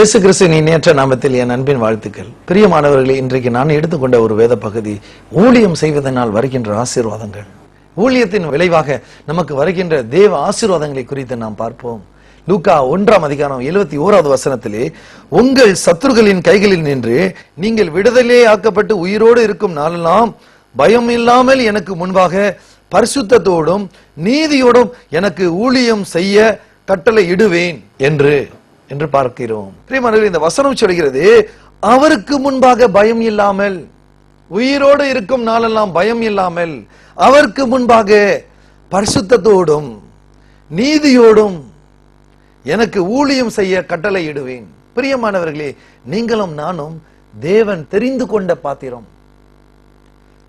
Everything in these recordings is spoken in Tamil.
இயேசு கிறிஸ்துவின் நேற்ற நாமத்தில் என் அன்பின் வாழ்த்துக்கள். பிரியமானவர்களே, இன்றைக்கு நான் எடுத்துக்கொண்ட ஒரு வேத பகுதி ஊழியம் செய்வதனால் வருகின்ற ஆசீர்வாதங்கள். ஊழியத்தின் விளைவாக நமக்கு வருகின்ற தேவ ஆசீர்வாதங்களை குறித்து நாம் பார்ப்போம். லூக்கா 1:71 வசனத்திலே, உங்கள் சத்துருக்களின் கைகளில் நின்று நீங்கள் விடுதலை ஆக்கப்பட்டு உயிரோடு இருக்கும் நாளெல்லாம் பயம் இல்லாமல் எனக்கு முன்பாக பரிசுத்தத்தோடும் நீதியோடும் எனக்கு ஊழியம் செய்ய கட்டளை இடுவேன் என்று பார்க்கிறோம். பிரியமானவர்களே, இந்த வசனம் சொல்கிறது, அவருக்கு முன்பாக பயம் இல்லாமல், உயிரோடு இருக்கும் நாளெல்லாம் பயம் இல்லாமல் அவருக்கு முன்பாக பரிசுத்தத்தோடும் நீதியோடும் எனக்கு ஊழியம் செய்ய கட்டளை இடுவேன். பிரியமானவர்களே, நீங்களும் நானும் தேவன் தெரிந்து கொண்ட பாத்திரம்.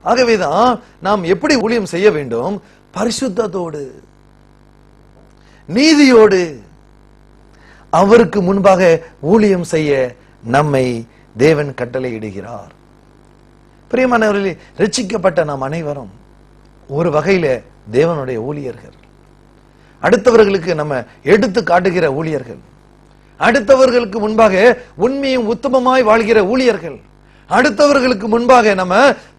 ஆகவேதான் நாம் எப்படி ஊழியம் செய்ய வேண்டும்? பரிசுத்தத்தோடு நீதியோடு அவருக்கு முன்பாக ஊழியம் செய்ய நம்மை தேவன் கட்டளை இடுகிறார். பிரியமானவர்களே, ரட்சிக்கப்பட்ட நாம் அனைவரும் ஒரு வகையில தேவனுடைய ஊழியர்கள். அடுத்தவர்களுக்கு நம்ம எடுத்து காட்டுகிற ஊழியர்கள், அடுத்தவர்களுக்கு முன்பாக உண்மையும் உத்தமமாய் வாழ்கிற ஊழியர்கள், அடுத்தவர்களுக்கு முன்பாக நம்ம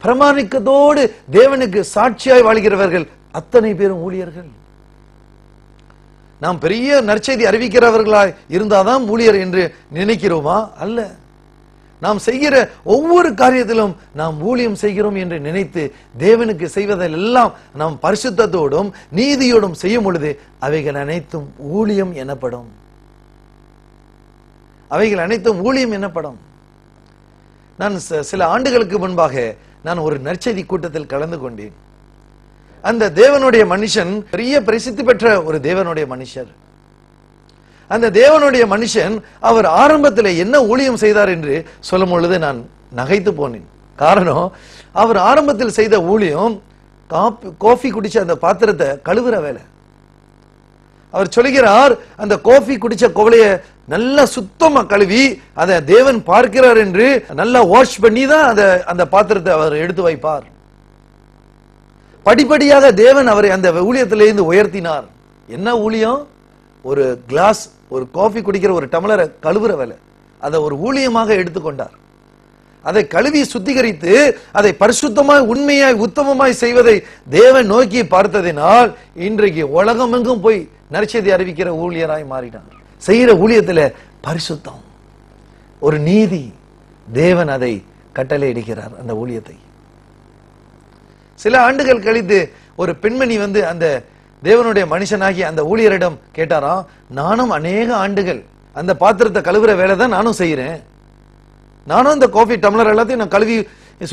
பிரமாணிக்கத்தோடு தேவனுக்கு சாட்சியாய் வாழ்கிறவர்கள், அத்தனை பேரும் ஊழியர்கள். நாம் பெரிய நற்செய்தி அறிவிக்கிறவர்களாய் இருந்தாதான் ஊழியர் என்று நினைக்கிறோமா? அல்ல. நாம் செய்கிற ஒவ்வொரு காரியத்திலும் நாம் ஊழியம் செய்கிறோம் என்று நினைத்து தேவனுக்கு செய்வதெல்லாம் நாம் பரிசுத்தத்தோடும் நீதியோடும் செய்யும் பொழுது அவைகள் அனைத்தும் ஊழியம் எனப்படும். அவைகள் அனைத்தும் ஊழியம் எனப்படும். நான் சில ஆண்டுகளுக்கு முன்பாக நான் ஒரு நற்செய்தி கூட்டத்தில் கலந்து கொண்டேன். அந்த தேவனுடைய மனுஷன் பெரிய பிரசித்தி பெற்ற ஒரு தேவனுடைய மனுஷர். அந்த தேவனுடைய மனுஷன் அவர் ஆரம்பத்தில் என்ன ஊழியம் செய்தார் என்று சொல்லும் பொழுது நான் நகைத்து போனேன். காரணம், அவர் ஆரம்பத்தில் செய்த ஊழியம் காஃபி குடிச்ச அந்த பாத்திரத்தை கழுவுற வேலை. அவர் சொல்லுகிறார், அந்த காஃபி குடிச்ச குவளைய நல்லா சுத்தமா கழுவி அதை தேவன் பார்க்கிறார் என்று நல்லா வாஷ் பண்ணி தான் அந்த பாத்திரத்தை அவர் எடுத்து வைப்பார். படிப்படியாக தேவன் அவரை அந்த ஊழியத்திலிருந்து உயர்த்தினார். என்ன ஊழியம்? ஒரு கிளாஸ், ஒரு காஃபி குடிக்கிற ஒரு டம்ளரை கழுவுற வேலை, அதை ஒரு ஊழியமாக எடுத்துக்கொண்டார். அதை கழுவி சுத்திகரித்து அதை பரிசுத்தமாய் உண்மையாய் உத்தமமாய் செய்வதை தேவன் நோக்கி பார்த்ததினால் இன்றைக்கு உலகமெங்கும் போய் நற்செய்தி அறிவிக்கிற ஊழியராய் மாறினார். செய்கிற ஊழியத்துல பரிசுத்தம், ஒரு நீதி, தேவன் அதை கட்டளை இடுகிறார் அந்த ஊழியத்தை. சில ஆண்டுகள் கழித்து ஒரு பெண்மணி வந்து அந்த தேவனுடைய மனுஷனாகி அந்த ஊழியரிடம் கேட்டாராம், நானும் அநேக ஆண்டுகள் அந்த பாத்திரத்தை கழுவுற வேலை தான் நானும் செய்யறேன், நானும் இந்த காஃபி டம்ளர் எல்லாத்தையும் நான் கழுவி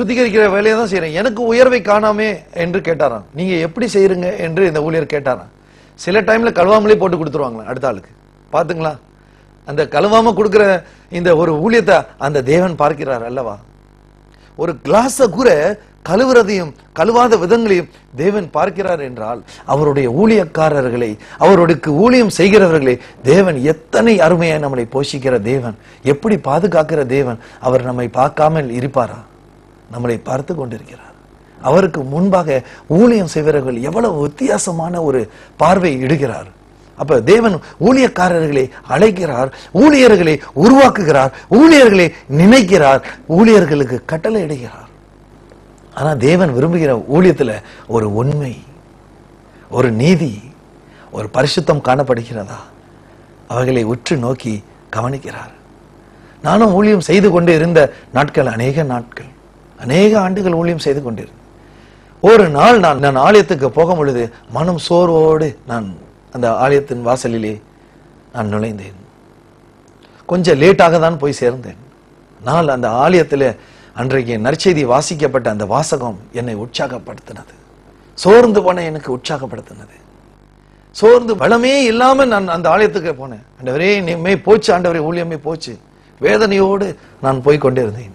சுத்திகரிக்கிற வேலையை தான் செய்யறேன், எனக்கு உயர்வை காணாமே என்று கேட்டாராம். நீங்க எப்படி செய்யறீங்க என்று இந்த ஊழியர் கேட்டாராம். சில டைம்ல கழுவாமலே போட்டு கொடுத்துருவாங்களா அடுத்த ஆளுக்கு. பாத்துங்களா, அந்த கழுவாம கொடுக்கிற இந்த ஒரு ஊழியத்தை அந்த தேவன் பார்க்கிறார் அல்லவா? ஒரு கிளாஸ கூட கழுவுறதையும் கழுவாத விதங்களையும் தேவன் பார்க்கிறார் என்றால் அவருடைய ஊழியக்காரர்களை, அவருக்கு ஊழியம் செய்கிறவர்களை தேவன் எத்தனை அருமையா நம்மளை போஷிக்கிற தேவன், எப்படி பாதுகாக்கிற தேவன். அவர் நம்மை பார்க்காமல் இருப்பாரா? நம்மளை பார்த்து கொண்டிருக்கிறார். அவருக்கு முன்பாக ஊழியம் செய்கிறவர்கள் எவ்வளவு வித்தியாசமான ஒரு பார்வை இடுகிறார். அப்ப தேவன் ஊழியக்காரர்களை அழைக்கிறார், ஊழியர்களை உருவாக்குகிறார், ஊழியர்களை நினைக்கிறார், ஊழியர்களுக்கு கட்டளை இடுகிறார். ஆனா தேவன் விரும்புகிற ஊழியத்துல ஒரு உண்மை, ஒரு நீதி, ஒரு பரிசுத்தம் காணப்படுகிறதா? அவர்களை உற்று நோக்கி கவனிக்கிறார். நானும் ஊழியம் செய்து கொண்டு இருந்த நாட்கள் அநேக ஆண்டுகள் ஊழியம் செய்து கொண்டிருந்தேன். ஒரு நாள் நான் ஆலயத்துக்கு போகும் பொழுது மனம் சோர்வோடு நான் அந்த ஆலயத்தின் வாசலிலே நான் நுழைந்தேன். கொஞ்சம் லேட்டாக தான் போய் சேர்ந்தேன். நான் அந்த ஆலயத்தில் அன்றைக்கு நற்செய்தி வாசிக்கப்பட்ட அந்த வாசகம் என்னை உற்சாகப்படுத்தினது. சோர்ந்து போன எனக்கு உற்சாகப்படுத்தினது. சோர்ந்து பலமே இல்லாம நான் அந்த ஆலயத்துக்கு போனேன். ஆண்டவரே, நீமே போச்சு, ஆண்டவரே ஊழியமே போச்சு, வேதனையோடு நான் போய் கொண்டிருந்தேன்.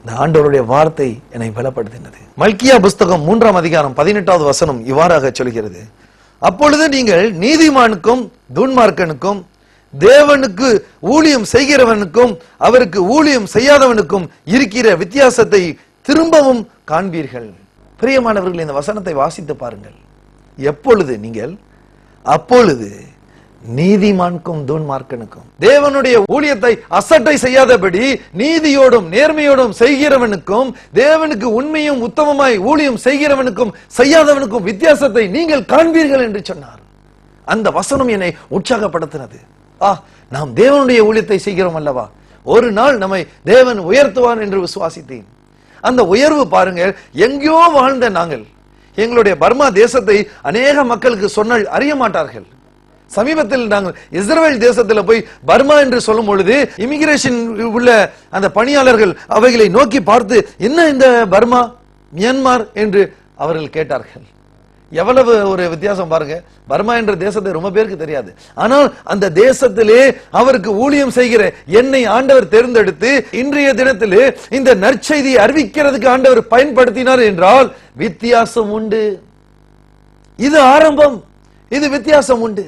இந்த ஆண்டவருடைய வார்த்தை என்னை பலப்படுத்தினது. மல்கியா புஸ்தகம் 3:18 வசனம் இவ்வாறாக சொல்கிறது, அப்பொழுது நீங்கள் நீதிமானுக்கும் துன்மார்க்கனுக்கும் தேவனுக்கு ஊழியம் செய்கிறவனுக்கும் அவருக்கு ஊழியம் செய்யாதவனுக்கும் இருக்கிற வித்தியாசத்தை திரும்பவும் காண்பீர்கள். பிரியமானவர்கள், இந்த வசனத்தை வாசித்து பாருங்கள். எப்பொழுது நீங்கள் அப்பொழுது நீதிமான்க்கும் துன்மார்க்கனுக்கும். தேவனுடைய ஊழியத்தை அசட்டை செய்யாதபடி நீதியோடும் நேர்மையோடும் செய்கிறவனுக்கும் தேவனுக்கு உண்மையும் உத்தமமாய் ஊழியம் செய்கிறவனுக்கும் செய்யாதவனுக்கும் வித்தியாசத்தை நீங்கள் காண்பீர்கள் என்று சொன்னார். அந்த வசனம் என்னை உற்சாகப்படுத்தினது. நாம் தேவனுடைய ஊழியத்தை செய்கிறோம் அல்லவா, ஒரு நாள் நம்மை தேவன் உயர்த்துவான் என்று விசுவாசித்தேன். அந்த உயர்வு பாருங்கள், எங்கேயோ வாழ்ந்த நாங்கள் எங்களுடைய பர்மா தேசத்தை அநேக மக்களுக்கு சொன்னால் அறிய மாட்டார்கள். சமீபத்தில் நாங்கள் இஸ்ரேல் தேசத்தில் போய் பர்மா என்று சொல்லும் பொழுது இமிகிரேஷன் உள்ள அந்த பணியாளர்கள் அவைகளை நோக்கி பார்த்து, என்ன இந்த பர்மா மியான்மர் என்று அவர்கள் கேட்டார்கள். எவ்வளவு ஒரு வித்தியாசம் பாருங்க. பர்மா என்ற தேசத்தை ரொம்ப பேருக்கு தெரியாது. ஆனால் அந்த தேசத்திலே அவருக்கு ஊழியம் செய்கிற என்னை ஆண்டவர் தேர்ந்தெடுத்து இன்றைய தினத்திலே இந்த நற்செய்தியை அறிவிக்கிறதுக்கு ஆண்டவர் பயன்படுத்தினார் என்றால் வித்தியாசம் உண்டு. இது ஆரம்பம், இது வித்தியாசம் உண்டு.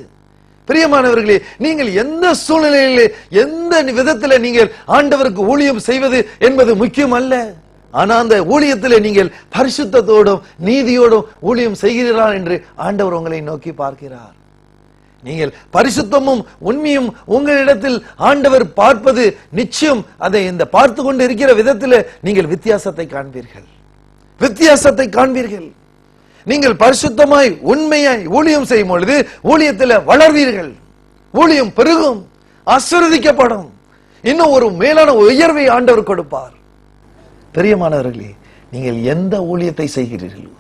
பிரியமானவர்களே, நீங்கள் எந்த சூழ்நிலையிலே எந்த விதத்தில் நீங்கள் ஆண்டவருக்கு ஊழியம் செய்வது என்பது முக்கியம் அல்ல. ஆனா அந்த ஊழியத்தில் நீங்கள் பரிசுத்தத்தோடும் நீதியோடும் ஊழியம் செய்கிறீர்கள் என்று ஆண்டவர் உங்களை நோக்கி பார்க்கிறார். நீங்கள் பரிசுத்தமும் உண்மையும் உங்களிடத்தில் ஆண்டவர் பார்ப்பது நிச்சயம். அதை இந்த பார்த்து கொண்டு இருக்கிற விதத்தில் நீங்கள் வித்தியாசத்தை காண்பீர்கள், வித்தியாசத்தை காண்பீர்கள். நீங்கள் பரிசுத்தமாய் உண்மையாய் ஊழியம் செய்யும் பொழுது ஊழியத்தில் வளர்வீர்கள், ஊழியம் பெருகும், ஆசீர்வதிக்கப்படும், இன்னும் ஒரு மேலான உயர்வை ஆண்டவர் கொடுப்பார். பிரியமானவர்களே, நீங்கள் எந்த ஊழியத்தை செய்கிறீர்களோ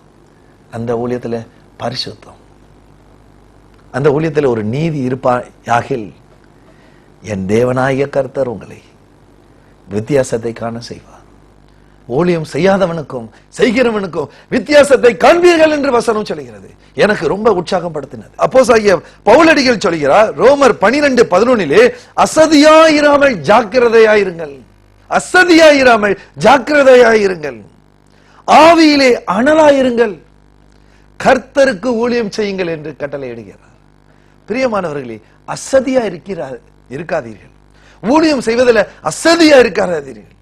அந்த ஊழியத்தில் பரிசுத்தம், அந்த ஊழியத்தில் ஒரு நீதி இருப்பாயாகில் என் தேவனாகிய கர்த்தர் உங்களை வித்தியாசத்தை காண செய்வார். ஊழியம் செய்யாதவனுக்கும் செய்கிறவனுக்கும் வித்தியாசத்தை காண்பீர்கள் என்று வசனம் சொல்கிறது. எனக்கு ரொம்ப உற்சாகப்படுத்தினது. அப்போஸ்தலனாகிய பவுலடிகள் சொல்கிறார், ரோமர் 12:11 அசதியாயிராமல் ஜாக்கிரதையாயிருங்கள், அசதியாயிராமல் ஜாக்கிரதையாயிருங்கள், ஆவியிலே அனலாயிருங்கள், கர்த்தருக்கு ஊழியம் செய்யுங்கள் என்று கட்டளை இடுகிறார். பிரியமானவர்களே, அசதியா இருக்காதீர்கள், ஊழியம் செய்வதில் அசதியா இருக்காதீர்கள்,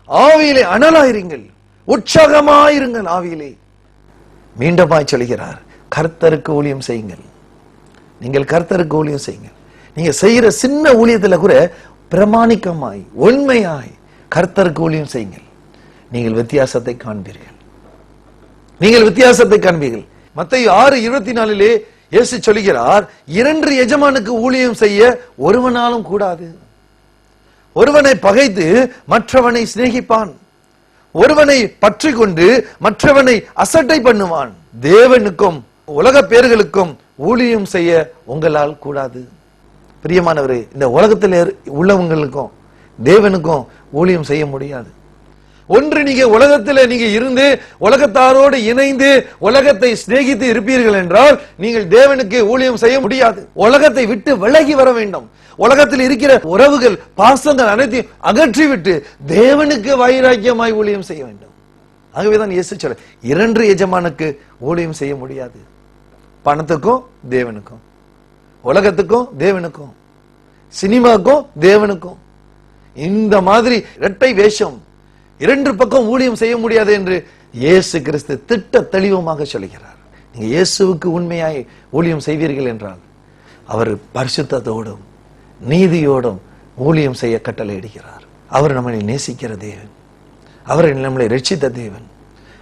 ஆவியிலே அனலாயிருங்கள், உற்சாகமாயிருங்கள். ஆவியிலே மீண்டுமாய் சொல்கிறார், கர்த்தருக்கு ஊழியம் செய்யுங்கள். நீங்கள் கர்த்தருக்கு ஊழியம் செய்யுங்கள். நீங்க செய்கிற சின்ன ஊழியத்துல கூட பிரமாணிக்கமாய் உண்மையாய் கர்த்தருக்கு ஊழியம் செய்யுங்கள். நீங்கள் வித்தியாசத்தை காண்பீர்கள், நீங்கள் வித்தியாசத்தை காண்பீர்கள். மத்தேயு 6:24 இயேசு சொல்கிறார், 2 எஜமானுக்கு ஊழியம் செய்ய ஒருவனாலும் கூடாது. ஒருவனை பகைத்து மற்றவனை சிநேகிப்பான், ஒருவனை பற்றி கொண்டு மற்றவனை அசட்டை பண்ணுவான். தேவனுக்கும் உலக பேர்களுக்கும் ஊழியம் செய்ய உங்களால் கூடாது. பிரியமானவரே, இந்த உலகத்தில் உள்ளவங்களுக்கும் தேவனுக்கும் ஊழியம் செய்ய முடியாது. ஒன்று, நீங்க உலகத்தில் நீங்க இருந்து உலகத்தாரோடு இணைந்து உலகத்தை சிநேகித்து இருப்பீர்கள் என்றால் நீங்கள் தேவனுக்கு ஊழியம் செய்ய முடியாது. உலகத்தை விட்டு விலகி வர வேண்டும். உலகத்தில் இருக்கிற உறவுகள் பாசங்கள் அனைத்தையும் அகற்றிவிட்டு தேவனுக்கு வைராக்கியமாய் ஊழியம் செய்ய வேண்டும். ஆகவேதான் இயேசு சொல்ல, 2 எஜமானுக்கு ஊழியம் செய்ய முடியாது. பணத்துக்கும் தேவனுக்கும், உலகத்துக்கும் தேவனுக்கும், சினிமாக்கும் தேவனுக்கும். இந்த மாதிரி இரட்டை வேஷம், 2 பக்கம் ஊழியம் செய்ய முடியாது என்று இயேசு கிறிஸ்து திட்ட தெளிவமாக சொல்கிறார். நீங்க இயேசுவுக்கு உண்மையாய் ஊழியம் செய்வீர்கள் என்றால் அவர் பரிசுத்தத்தோடும் நீதியோடும் ஊழியம் செய்ய கட்டளை இடுகிறார். அவர் நம்மளை நேசிக்கிற தேவன், அவர் நம்மளை ரட்சித்த தேவன்,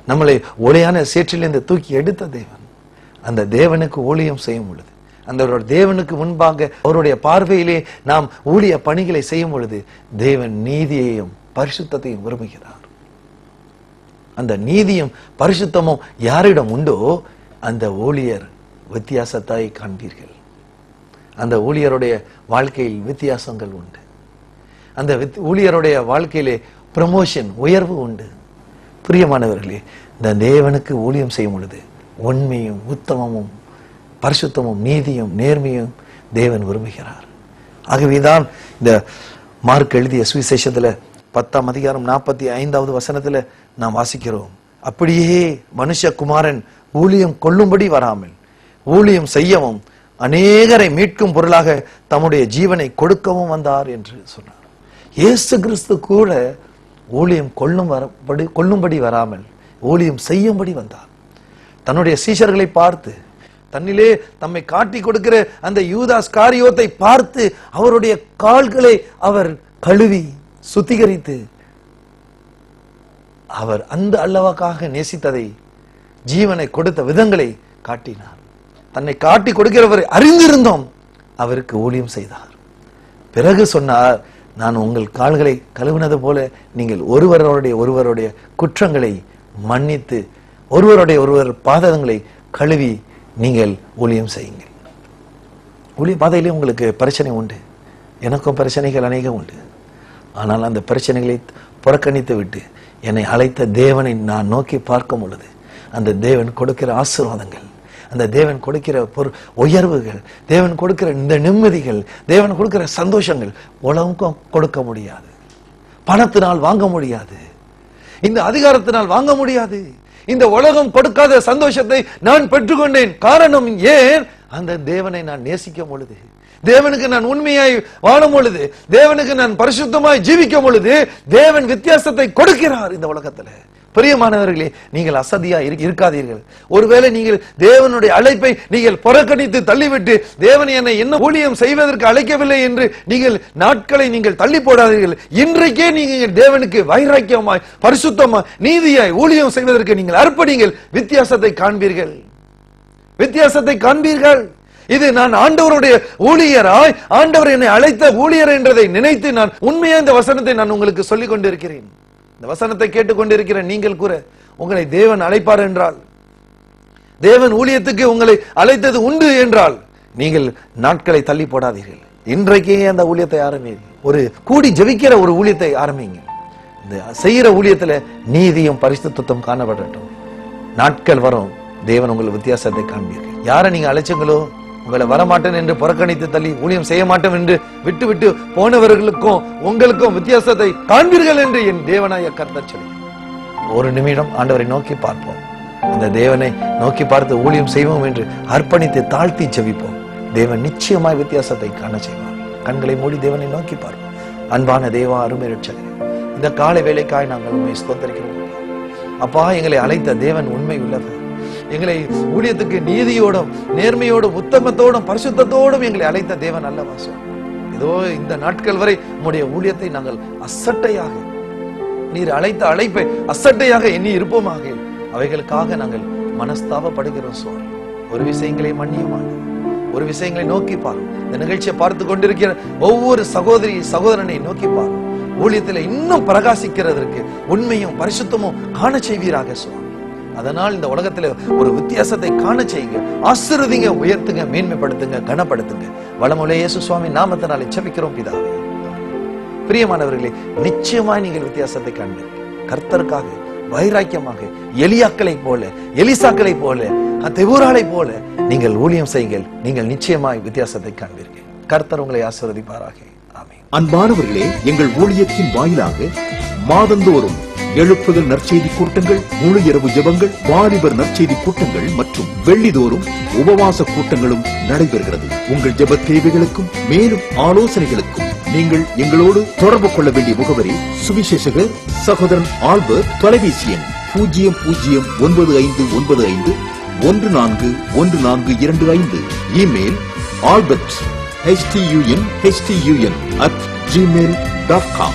நம்மளை ஒளியான சேற்றிலிருந்து தூக்கி எடுத்த தேவன். அந்த தேவனுக்கு ஊழியம் செய்யும் பொழுது, அந்த தேவனுக்கு முன்பாக அவருடைய பார்வையிலே நாம் ஊழிய பணிகளை செய்யும் பொழுது தேவன் நீதியையும் பரிசுத்தத்தையும் விரும்புகிறார். அந்த நீதியும் பரிசுத்தமும் யாரிடம் உண்டோ அந்த ஊழியர் வித்தியாசத்தை காண்பீர்கள். அந்த ஊழியருடைய வாழ்க்கையில் வித்தியாசங்கள் உண்டு. அந்த ஊழியருடைய வாழ்க்கையிலே ப்ரமோஷன், உயர்வு உண்டு. பிரியமானவர்களே, இந்த தேவனுக்கு ஊழியம் செய்யும் பொழுது உண்மையும் உத்தமமும் பரிசுத்தமும் நீதியும் நேர்மையும் தேவன் விரும்புகிறார். ஆகவேதான் இந்த மார்க் எழுதிய சுவிசேஷத்துல 10:45 நாம் வாசிக்கிறோம், அப்படியே மனுஷகுமாரன் ஊழியம் கொள்ளும்படி வராமல் ஊழியம் செய்யவும் அநேகரை மீட்கும் பொருளாக தம்முடைய ஜீவனை கொடுக்கவும் வந்தார் என்று சொன்னார். இயேசு கிறிஸ்து கூட ஊழியம் கொள்ளும்படி வராமல் ஊழியம் செய்யும்படி வந்தார். தன்னுடைய சீஷர்களை பார்த்து தன்னிலே தம்மை காட்டி கொடுக்கிற அந்த யூதாஸ் காரியோத்தை பார்த்து அவருடைய கால்களை அவர் கழுவி சுத்திகரித்து அவர் அந்த அல்லவாக்காக நேசித்ததை, ஜீவனை கொடுத்த விதங்களை காட்டினார். தன்னை காட்டி கொடுக்கிறவரை அறிந்திருந்தோம், அவருக்கு ஊழியம் செய்தார். பிறகு சொன்னார், நான் உங்கள் கால்களை கழுவினது போல நீங்கள் ஒருவருடைய குற்றங்களை மன்னித்து ஒருவர் பாதங்களை கழுவி நீங்கள் ஊழியம் செய்யுங்கள். ஊழிய பாதையிலே உங்களுக்கு பிரச்சனை உண்டு, எனக்கும் பிரச்சனைகள் அநேகம் உண்டு. ஆனால் அந்த பிரச்சனைகளை புறக்கணித்து விட்டு என்னை அழைத்த தேவனை நான் நோக்கி பார்க்கும் பொழுது அந்த தேவன் கொடுக்கிற ஆசீர்வாதங்கள், அந்த தேவன் கொடுக்கிற உயர்வுகள், தேவன் கொடுக்கிற இந்த நிம்மதிகள், தேவன் கொடுக்கிற சந்தோஷங்கள் உலகம் கொடுக்க முடியாது, பணத்தினால் வாங்க முடியாது, இந்த அதிகாரத்தினால் வாங்க முடியாது. இந்த உலகம் கொடுக்காத சந்தோஷத்தை நான் பெற்றுக்கொண்டேன். காரணம் ஏன்? அந்த தேவனை நான் நேசிக்கும் பொழுது, தேவனுக்கு நான் உண்மையாய் வாழும் பொழுது, தேவனுக்கு நான் பரிசுத்தமாய் ஜீவிக்கும் பொழுது தேவன் வித்தியாசத்தை கொடுக்கிறார் இந்த உலகத்துல. பிரியமானவர்களே, நீங்கள் அசதியா இருக்காதீர்கள். ஒருவேளை நீங்கள் தேவனுடைய அழைப்பை நீங்கள் புறக்கணித்து தள்ளிவிட்டு, தேவன் என்னை என்ன ஊழியம் செய்வதற்கு அழைக்கவில்லை என்று நீங்கள் நாட்களை நீங்கள் தள்ளி போடாதீர்கள். இன்றைக்கே நீங்கள் தேவனுக்கு வைராக்கியமாய் பரிசுத்தமாய் நீதியாய் ஊழியம் செய்வதற்கு நீங்கள் அர்ப்பணிங்கள். வித்தியாசத்தை காண்பீர்கள், வித்தியாசத்தை காண்பீர்கள். இது நான் ஆண்டவருடைய ஊழியராய், ஆண்டவர் என்னை அழைத்த ஊழியர் என்றதை நினைத்து நான் உண்மையா இந்த வசனத்தை நான் உங்களுக்கு சொல்லிக் கொண்டிருக்கிறேன். இந்த வசனத்தை கேட்டுக்கொண்டிருக்கிற நீங்கள் கூற, உங்களை தேவன் அழைப்பார் என்றால், தேவன் ஊழியத்துக்கு உங்களை அழைத்தது உண்டு என்றால், நீங்கள் நாட்களை தள்ளி போடாதீர்கள். இன்றைக்கே அந்த ஊழியத்தை ஆரம்பிங்க. ஒரு கூடி ஜெபிக்கிற ஒரு ஊழியத்தை ஆரம்பிங்க. இந்த செய்கிற ஊழியத்துல நீதியும் பரிசுத்தமும் காணப்படட்டும். நாட்கள் வரும், தேவன் உங்கள் வித்தியாசத்தை காண்பீர்கள். யாரை நீங்க அழைச்சங்களோ, உங்களை வரமாட்டேன் என்று புறக்கணித்து தள்ளி ஊழியம் செய்ய மாட்டோம் என்று விட்டு விட்டு போனவர்களுக்கும் உங்களுக்கும் வித்தியாசத்தை காண்பீர்கள் என்று என் தேவனாய கர்த்தர் சொல்லி, ஒரு நிமிடம் ஆண்டவரை நோக்கி பார்ப்போம். அந்த தேவனை நோக்கி பார்த்து ஊழியம் செய்வோம் என்று அர்ப்பணித்து தாழ்த்தி ஜெபிப்போம். தேவன் நிச்சயமாய் வித்தியாசத்தை காண செய்வார். கண்களை மூடி தேவனை நோக்கி பார்ப்போம். அன்பான தேவா, அருமை இரட்சகரே, இந்த காலை வேளைக்காய் நாங்கள் உண்மை ஸ்தோத்திரிக்கிறோம். அப்பா, எங்களை அழைத்த தேவன் உண்மை உள்ளவர். எங்களை ஊழியத்துக்கு நீதியோடும் நேர்மையோடும் உத்தமத்தோடும் பரிசுத்தத்தோடும் எங்களை அழைத்த தேவன் அல்லவா சுவாமி. இதோ இந்த நாட்கள் வரை உம்முடைய ஊழியத்தை நாங்கள் அசட்டையாக, நீர் அழைத்த அழைப்பை அசட்டையாக எண்ணி இருப்போமாக. அவைகளுக்காக நாங்கள் மனஸ்தாபப்படுகிறோம் சுவாமி. ஒரு விஷயங்களை மன்னியமான, ஒரு விஷயங்களை நோக்கி பாரும். இந்த நிகழ்ச்சியை பார்த்து கொண்டிருக்கிற ஒவ்வொரு சகோதரி சகோதரனை நோக்கி பாரும். ஊழியத்தில் இன்னும் பிரகாசிக்கிறதற்கு உண்மையும் பரிசுத்தமும் காண செய்வீராக சுவாமி. அதனால் இந்த உலகத்துல ஒரு வித்தியாசத்தை காண செய்யுங்க. ஆசீர்வதிங்க, உயர்த்துங்க, மேன்மைப்படுத்துங்க, கனப்படுத்துங்க. வளமுள்ள இயேசு சுவாமி நாமத்தினாலே ஜெபிக்கிறோம் பிதாவே. பிரியமானவர்களே, நிச்சயமாய் நீங்கள் வித்தியாசத்தை காண்பீர்கள். கர்த்தருக்காக வைராக்கியமாக எலியாக்களை போல, எலிசாக்களை போல, தெபோராளை போல நீங்கள் ஊழியம் செய்யுங்கள். நீங்கள் நிச்சயமாய் வித்தியாசத்தை காண்பீர்கள். கர்த்தர் உங்களை ஆசீர்வதிப்பாராக. ஆமென். அன்பானவர்களே, எங்கள் ஊழியத்தின் வாயிலாக மாதந்தோறும் எழுப்புதல் நற்செய்தி கூட்டங்கள், முழு இரவு ஜெபங்கள், வாலிபர் நற்செய்தி கூட்டங்கள் மற்றும் வெள்ளிதோறும் உபவாச கூட்டங்களும் நடைபெறுகிறது. உங்கள் ஜெப தேவைகளுக்கும் மேலும் ஆலோசனைகளுக்கும் நீங்கள் எங்களோடு தொடர்பு கொள்ள வேண்டிய முகவரி: சுவிசேஷகர் சகோதரன் ஆல்பர்ட், தொலைபேசி எண் 0095141425, இமெயில் albert@gmail.com.